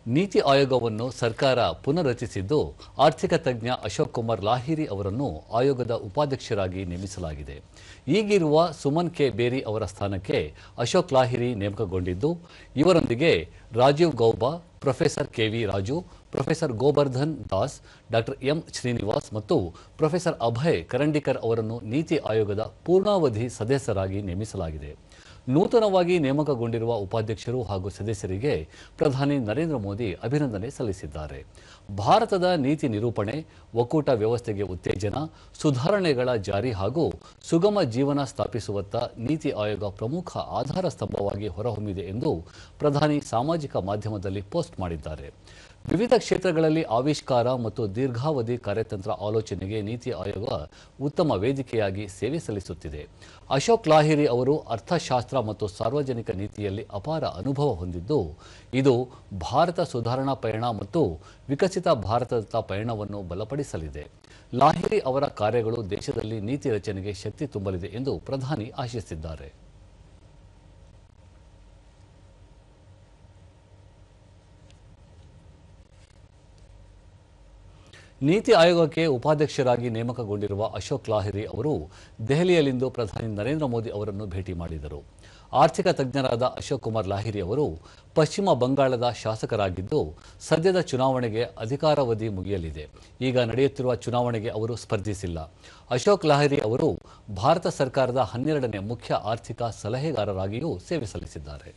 ನೀತಿ ಆಯೋಗವನ್ನು ಸರ್ಕಾರ ಪುನರ್ರಚಿಸಿದ್ದು ಆರ್ಥಿಕ ತಜ್ಞ ಅಶೋಕ್ ಕುಮಾರ್ ಲಾಹಿರಿ ಅವರನ್ನು ಆಯೋಗದ ಉಪಾಧ್ಯಕ್ಷರಾಗಿ ನೇಮಿಸಲಾಗಿದೆ. ಈಗಿರುವ ಸುಮನ್ ಕೆ ಬೇರಿ ಅವರ ಸ್ಥಾನಕ್ಕೆ ಅಶೋಕ್ ಲಾಹಿರಿ ನೇಮಕಗೊಂಡಿದ್ದು, ಇವರೊಂದಿಗೆ Rajiv Gauba, professor K V Raju, professor Gobardhan Das, doctor M Srinivas ಮತ್ತು ಪ್ರೊಫೆಸರ್ ಅಭಯ್ ಕರಂಡಿಕರ್ ಅವರನ್ನು ನೀತಿ ಆಯೋಗದ ಪೂರ್ಣಾವಧಿ ಸದಸ್ಯರಾಗಿ ನೇಮಿಸಲಾಗಿದೆ. ನೂತನವಾಗಿ ನೇಮಕಗೊಂಡಿರುವ ಉಪಾಧ್ಯಕ್ಷರು ಹಾಗೂ ಸದಸ್ಯರಿಗೆ ಪ್ರಧಾನಿ ನರೇಂದ್ರ ಮೋದಿ ಅಭಿನಂದನೆ ಸಲ್ಲಿಸಿದ್ದಾರೆ. ಭಾರತದ ನೀತಿ ನಿರೂಪಣೆ, ಒಕ್ಕೂಟ ವ್ಯವಸ್ಥೆಗೆ ಉತ್ತೇಜನ, ಸುಧಾರಣೆಗಳ ಜಾರಿ ಹಾಗೂ ಸುಗಮ ಜೀವನ ಸ್ಥಾಪಿಸುವತ್ತ ನೀತಿ ಆಯೋಗ ಪ್ರಮುಖ ಆಧಾರ ಸ್ತಂಭವಾಗಿ ಹೊರಹೊಮ್ಮಿದೆ ಎಂದು ಪ್ರಧಾನಿ ಸಾಮಾಜಿಕ ಮಾಧ್ಯಮದಲ್ಲಿ ಪೋಸ್ಟ್ ಮಾಡಿದ್ದಾರೆ. ವಿವಿಧ ಕ್ಷೇತ್ರಗಳಲ್ಲಿ ಆವಿಷ್ಕಾರ ಮತ್ತು ದೀರ್ಘಾವಧಿ ಕಾರ್ಯತಂತ್ರ ಆಲೋಚನೆಗೆ ನೀತಿ ಆಯೋಗ ಉತ್ತಮ ವೇದಿಕೆಯಾಗಿ ಸೇವೆ ಸಲ್ಲಿಸುತ್ತಿದೆ. ಅಶೋಕ್ ಲಾಹಿರಿ ಅವರು ಅರ್ಥಶಾಸ್ತ್ರ ಮತ್ತು ಸಾರ್ವಜನಿಕ ನೀತಿಯಲ್ಲಿ ಅಪಾರ ಅನುಭವ ಹೊಂದಿದ್ದು, ಇದು ಭಾರತ ಸುಧಾರಣಾ ಪಯಣ ಮತ್ತು ವಿಕಸಿತ ಭಾರತದತ್ತ ಪಯಣವನ್ನು ಬಲಪಡಿಸಲಿದೆ. ಲಾಹಿರಿ ಅವರ ಕಾರ್ಯಗಳು ದೇಶದಲ್ಲಿ ನೀತಿ ರಚನೆಗೆ ಶಕ್ತಿ ತುಂಬಲಿದೆ ಎಂದು ಪ್ರಧಾನಿ ಆಶಿಸಿದ್ದಾರೆ. ನೀತಿ ಆಯೋಗಕ್ಕೆ ಉಪಾಧ್ಯಕ್ಷರಾಗಿ ನೇಮಕಗೊಂಡಿರುವ ಅಶೋಕ್ ಲಾಹಿರಿ ಅವರು ದೆಹಲಿಯಲ್ಲಿಂದು ಪ್ರಧಾನಿ ನರೇಂದ್ರ ಮೋದಿ ಅವರನ್ನು ಭೇಟಿ ಮಾಡಿದರು. ಆರ್ಥಿಕ ತಜ್ಞರಾದ ಅಶೋಕ್ ಕುಮಾರ್ ಲಾಹಿರಿ ಅವರು ಪಶ್ಚಿಮ ಬಂಗಾಳದ ಶಾಸಕರಾಗಿದ್ದು, ಸದ್ಯದ ಚುನಾವಣೆಗೆ ಅಧಿಕಾರಾವಧಿ ಮುಗಿಯಲಿದೆ. ಈಗ ನಡೆಯುತ್ತಿರುವ ಚುನಾವಣೆಗೆ ಅವರು ಸ್ಪರ್ಧಿಸಿಲ್ಲ. ಅಶೋಕ್ ಲಾಹಿರಿ ಅವರು ಭಾರತ ಸರ್ಕಾರದ 12ನೇ ಮುಖ್ಯ ಆರ್ಥಿಕ ಸಲಹೆಗಾರರಾಗಿಯೂ ಸೇವೆ ಸಲ್ಲಿಸಿದ್ದಾರೆ.